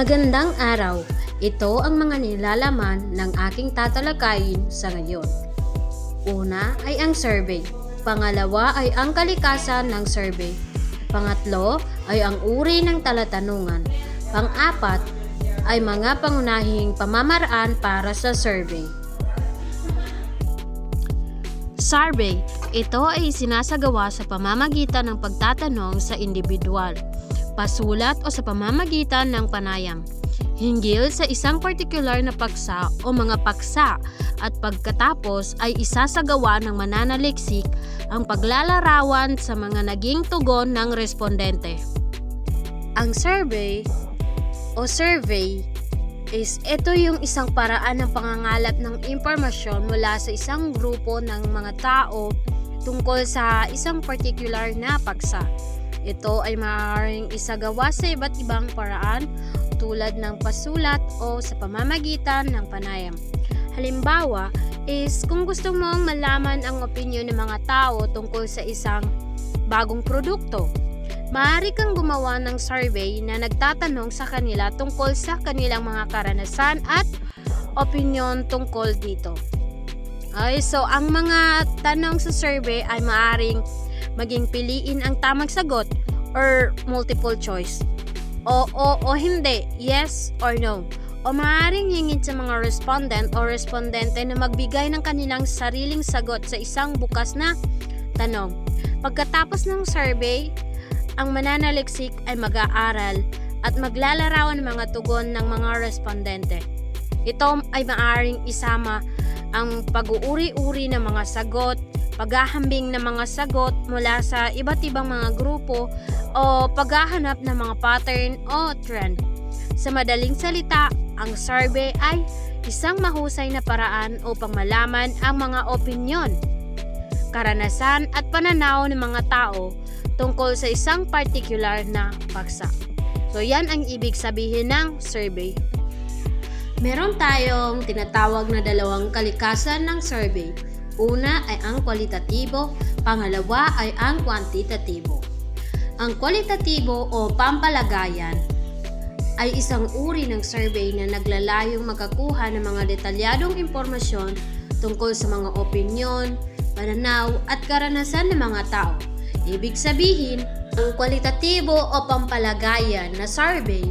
Magandang araw! Ito ang mga nilalaman ng aking tatalakayin sa ngayon. Una ay ang survey. Pangalawa ay ang kalikasan ng survey. Pangatlo ay ang uri ng talatanungan. Pang-apat ay mga pangunahing pamamaraan para sa survey. Survey. Ito ay sinasagawa sa pamamagitan ng pagtatanong sa individual, pasulat o sa pamamagitan ng panayam hinggil sa isang partikular na paksa o mga paksa, at pagkatapos ay isasagawa ng mananaliksik ang paglalarawan sa mga naging tugon ng respondente. Ang survey o survey is ito yung isang paraan ng pangangalap ng impormasyon mula sa isang grupo ng mga tao tungkol sa isang particular na paksa. Ito ay maaaring isagawa sa iba't ibang paraan tulad ng pasulat o sa pamamagitan ng panayam. Halimbawa is kung gusto mong malaman ang opinyon ng mga tao tungkol sa isang bagong produkto, maaari kang gumawa ng survey na nagtatanong sa kanila tungkol sa kanilang mga karanasan at opinyon tungkol dito. So ang mga tanong sa survey ay maaaring maging piliin ang tamang sagot or multiple choice. O hindi, yes or no. O maaaring hingin sa mga respondent o respondente na magbigay ng kanilang sariling sagot sa isang bukas na tanong. Pagkatapos ng survey, ang mananaliksik ay mag-aaral at maglalarawan ng mga tugon ng mga respondente. Ito ay maaaring isama ang pag-uuri-uri ng mga sagot, paghahambing ng mga sagot mula sa iba't ibang mga grupo o paghahanap ng mga pattern o trend. Sa madaling salita, ang survey ay isang mahusay na paraan upang malaman ang mga opinyon, karanasan at pananaw ng mga tao tungkol sa isang particular na paksa. So yan ang ibig sabihin ng survey. Meron tayong tinatawag na dalawang kalikasan ng survey. Una ay ang kwalitatibo, pangalawa ay ang kwantitatibo. Ang kwalitatibo o pampalagayan ay isang uri ng survey na naglalayong makakuha ng mga detalyadong impormasyon tungkol sa mga opinyon, pananaw at karanasan ng mga tao. Ibig sabihin, ang kwalitatibo o pampalagayan na survey,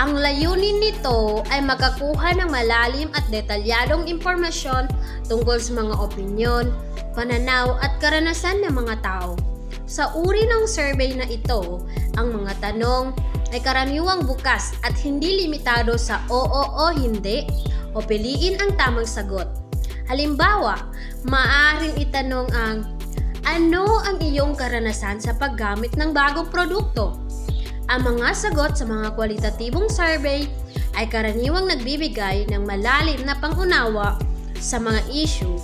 ang layunin nito ay makakuha ng malalim at detalyadong impormasyon tungkol sa mga opinyon, pananaw at karanasan ng mga tao. Sa uri ng survey na ito, ang mga tanong ay karaniwang bukas at hindi limitado sa oo o hindi o piliin ang tamang sagot. Halimbawa, maaaring itanong ang ano ang iyong karanasan sa paggamit ng bagong produkto? Ang mga sagot sa mga kwalitatibong survey ay karaniwang nagbibigay ng malalim na pangunawa sa mga issue,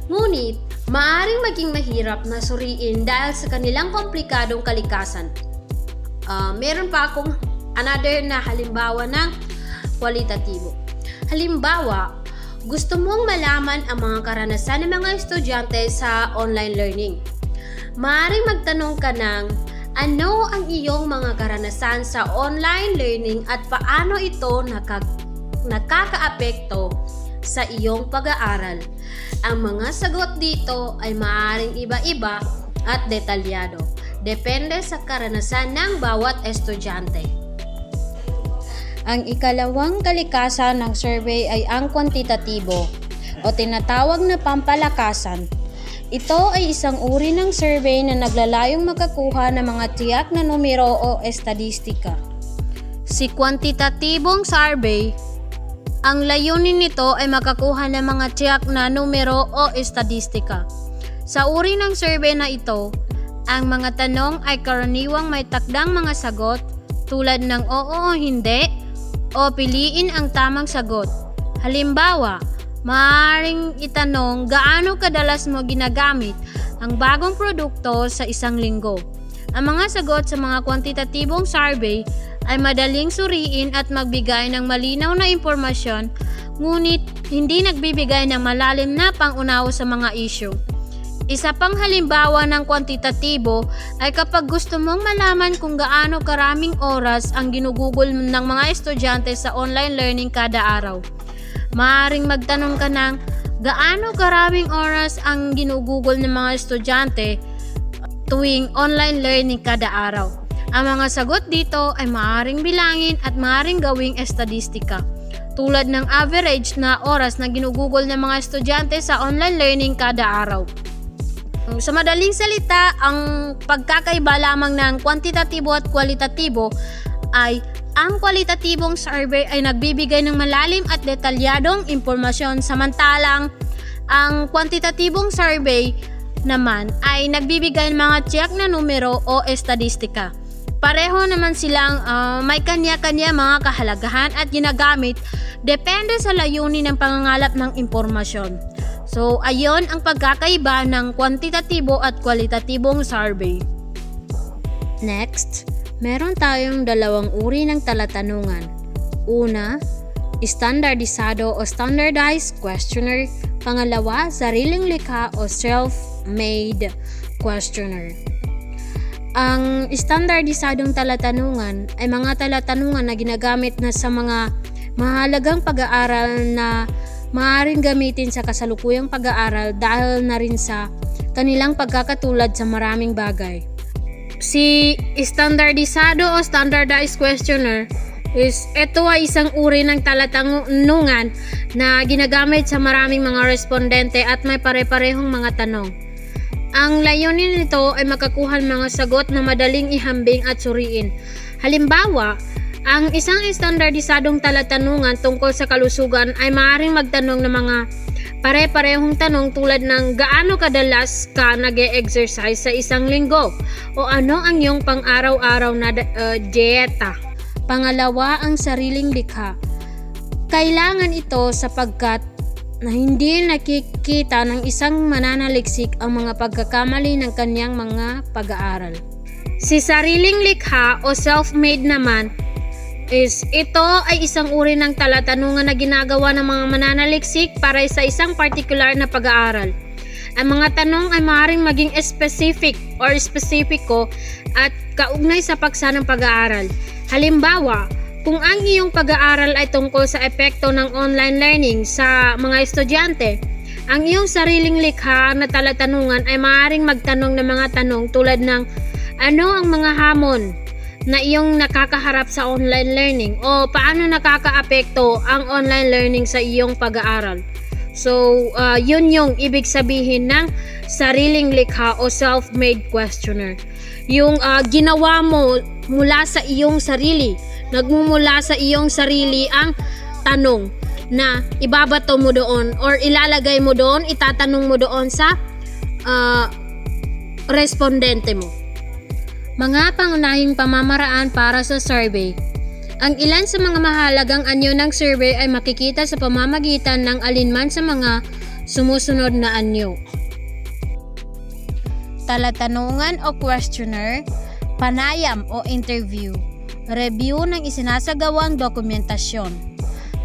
ngunit maaaring maging mahirap na suriin dahil sa kanilang komplikadong kalikasan. Meron pa akong another na halimbawa ng kwalitatibo. Halimbawa, gusto mong malaman ang mga karanasan ng mga estudyante sa online learning. Maaaring magtanong ka ng ano ang iyong mga karanasan sa online learning at paano ito nakakaapekto sa iyong pag-aaral. Ang mga sagot dito ay maaaring iba-iba at detalyado, depende sa karanasan ng bawat estudyante. Ang ikalawang kalikasan ng survey ay ang kwantitatibo o tinatawag na pampalakasan. Ito ay isang uri ng survey na naglalayong makakuha ng mga tiyak na numero o estadistika. Si kwantitatibong survey, ang layunin nito ay makakuha ng mga tiyak na numero o estadistika. Sa uri ng survey na ito, ang mga tanong ay karaniwang may takdang mga sagot tulad ng oo o hindi o piliin ang tamang sagot. Halimbawa, maaaring itanong gaano kadalas mo ginagamit ang bagong produkto sa isang linggo. Ang mga sagot sa mga kwantitatibong survey ay madaling suriin at magbigay ng malinaw na impormasyon, ngunit hindi nagbibigay ng malalim na pangunawa sa mga issue. Isa pang halimbawa ng kwantitatibo ay kapag gusto mong malaman kung gaano karaming oras ang ginugugol ng mga estudyante sa online learning kada araw. Maaaring magtanong ka ng gaano karaming oras ang ginugugol ng mga estudyante tuwing online learning kada araw. Ang mga sagot dito ay maaaring bilangin at maaaring gawing estadistika, tulad ng average na oras na ginugugol ng mga estudyante sa online learning kada araw. Sa madaling salita, ang pagkakaiba lamang ng kwantitatibo at kwalitatibo ay ang kwalitatibong survey ay nagbibigay ng malalim at detalyadong impormasyon, samantalang ang kwantitatibong survey naman ay nagbibigay ng mga tiyak na numero o estadistika. Pareho naman silang may kanya-kanya mga kahalagahan at ginagamit depende sa layunin ng pangangalap ng impormasyon. So, ayon ang pagkakaiba ng kwantitatibo at kwalitatibong survey. Next, meron tayong dalawang uri ng talatanungan. Una, standardisado o standardized questionnaire. Pangalawa, sariling likha o self-made questionnaire. Ang standardisadong talatanungan ay mga talatanungan na ginagamit na sa mga mahalagang pag-aaral na maaaring gamitin sa kasalukuyang pag-aaral dahil na rin sa kanilang pagkakatulad sa maraming bagay. Si standardisado o standardized questionnaire ito ay isang uri ng talatanungan na ginagamit sa maraming mga respondente at may pare-parehong mga tanong. Ang layunin nito ay makakuha ng mga sagot na madaling ihambing at suriin. Halimbawa, ang isang standardisadong talatanungan tungkol sa kalusugan ay maaaring magtanong ng mga pare-parehong tanong tulad ng gaano kadalas ka nag-e-exercise sa isang linggo o ano ang iyong pang-araw-araw na dieta. Pangalawa, ang sariling likha. Kailangan ito sapagkat na hindi nakikita ng isang mananaliksik ang mga pagkakamali ng kanyang mga pag-aaral. Si sariling likha o self-made naman ito ay isang uri ng talatanungan na ginagawa ng mga mananaliksik para sa isang partikular na pag-aaral. Ang mga tanong ay maaaring maging specific or spesipiko at kaugnay sa paksa ng pag-aaral. Halimbawa, kung ang iyong pag-aaral ay tungkol sa epekto ng online learning sa mga estudyante, ang iyong sariling likha na talatanungan ay maaaring magtanong ng mga tanong tulad ng ano ang mga hamon na iyong nakakaharap sa online learning o paano nakakaapekto ang online learning sa iyong pag-aaral. So, yun yung ibig sabihin ng sariling likha o self-made questionnaire. Yung ginawa mo mula sa iyong sarili, nagmumula sa iyong sarili ang tanong na ibabato mo doon or ilalagay mo doon, itatanong mo doon sa respondente mo. Mga pangunahing pamamaraan para sa survey. Ang ilan sa mga mahalagang anyo ng survey ay makikita sa pamamagitan ng alinman sa mga sumusunod na anyo. Talatanungan o questionnaire, panayam o interview, review ng isinasagawang dokumentasyon.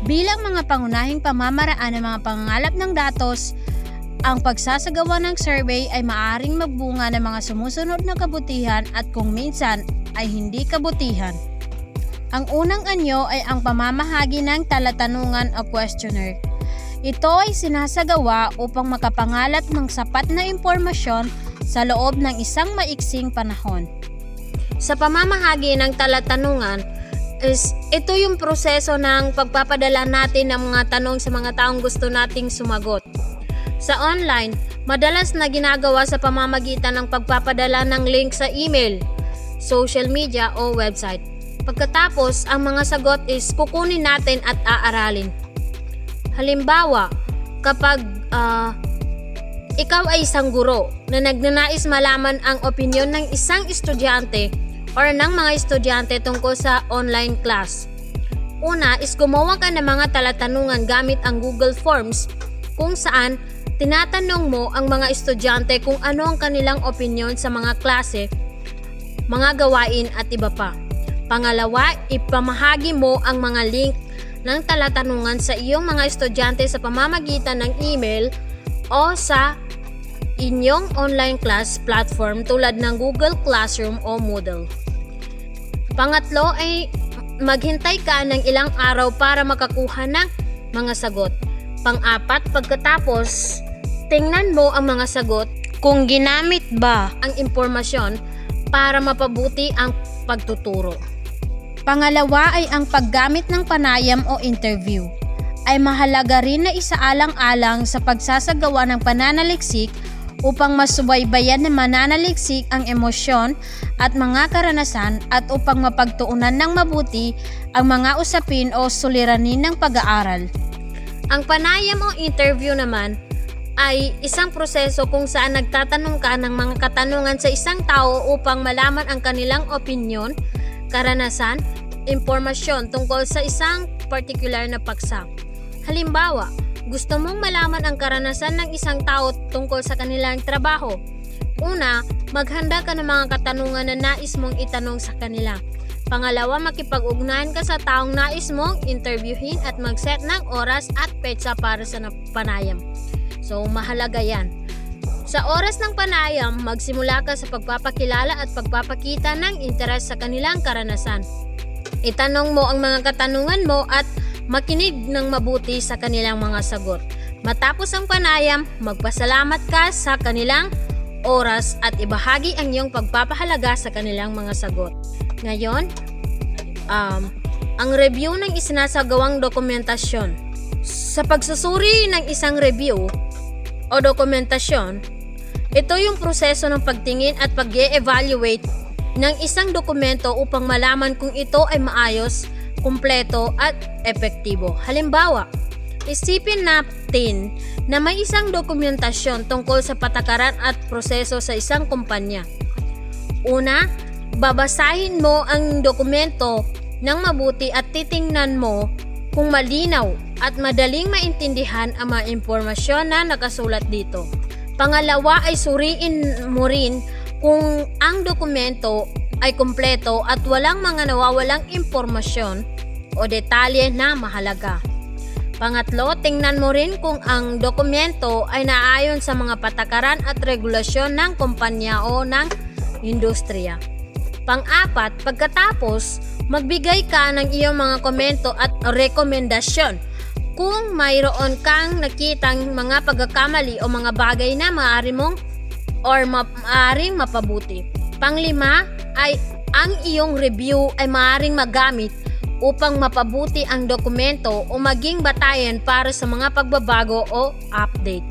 Bilang mga pangunahing pamamaraan ng mga pangangalap ng datos, ang pagsasagawa ng survey ay maaaring magbunga ng mga sumusunod na kabutihan at kung minsan ay hindi kabutihan. Ang unang anyo ay ang pamamahagi ng talatanungan o questionnaire. Ito ay sinasagawa upang makapangalap ng sapat na impormasyon sa loob ng isang maiksing panahon. Sa pamamahagi ng talatanungan, ito yung proseso ng pagpapadala natin ng mga tanong sa mga taong gusto nating sumagot. Sa online, madalas na ginagawa sa pamamagitan ng pagpapadala ng link sa email, social media o website. Pagkatapos, ang mga sagot is kukunin natin at aaralin. Halimbawa, kapag ikaw ay isang guro na nagnanais malaman ang opinyon ng isang estudyante or ng mga estudyante tungkol sa online class. Una is gumawa ka ng mga talatanungan gamit ang Google Forms kung saan tinatanong mo ang mga estudyante kung ano ang kanilang opinyon sa mga klase, mga gawain at iba pa. Pangalawa, ipamahagi mo ang mga link ng talatanungan sa iyong mga estudyante sa pamamagitan ng email o sa inyong online class platform tulad ng Google Classroom o Moodle. Pangatlo ay maghintay ka ng ilang araw para makakuha ng mga sagot. Pang-apat, pagkatapos, tingnan mo ang mga sagot kung ginamit ba ang impormasyon para mapabuti ang pagtuturo. Pangalawa ay ang paggamit ng panayam o interview. Ay mahalaga rin na isaalang-alang sa pagsasagawa ng pananaliksik upang masubaybayan ng mananaliksik ang emosyon at mga karanasan at upang mapagtuunan ng mabuti ang mga usapin o suliranin ng pag-aaral. Ang panayam o interview naman ay isang proseso kung saan nagtatanong ka ng mga katanungan sa isang tao upang malaman ang kanilang opinyon, karanasan, impormasyon tungkol sa isang particular na paksa. Halimbawa, gusto mong malaman ang karanasan ng isang tao tungkol sa kanilang trabaho. Una, maghanda ka ng mga katanungan na nais mong itanong sa kanila. Pangalawa, makipag-ugnayan ka sa taong nais mong interviewin at mag-set ng oras at petsa para sa panayam. So, mahalaga yan. Sa oras ng panayam, magsimula ka sa pagpapakilala at pagpapakita ng interes sa kanilang karanasan. Itanong mo ang mga katanungan mo at makinig ng mabuti sa kanilang mga sagot. Matapos ang panayam, magpasalamat ka sa kanilang oras at ibahagi ang iyong pagpapahalaga sa kanilang mga sagot. Ngayon, ang review ng isinasagawang dokumentasyon. Sa pagsusuri ng isang review o dokumentasyon, ito yung proseso ng pagtingin at pag-e-evaluate ng isang dokumento upang malaman kung ito ay maayos, kumpleto at epektibo. Halimbawa, isipin natin na may isang dokumentasyon tungkol sa patakaran at proseso sa isang kumpanya. Una, babasahin mo ang dokumento ng mabuti at titingnan mo kung malinaw at madaling maintindihan ang mga impormasyon na nakasulat dito. Pangalawa ay suriin mo rin kung ang dokumento ay kumpleto at walang mga nawawalang impormasyon o detalye na mahalaga. Pangatlo, tingnan mo rin kung ang dokumento ay naayon sa mga patakaran at regulasyon ng kumpanya o ng industriya. Pang-apat, pagkatapos, magbigay ka ng iyong mga komento at rekomendasyon kung mayroon kang nakitang mga pagkakamali o mga bagay na maaari mong maaaring mapabuti. Panglima ay ang iyong review ay maaaring magamit upang mapabuti ang dokumento o maging batayan para sa mga pagbabago o update.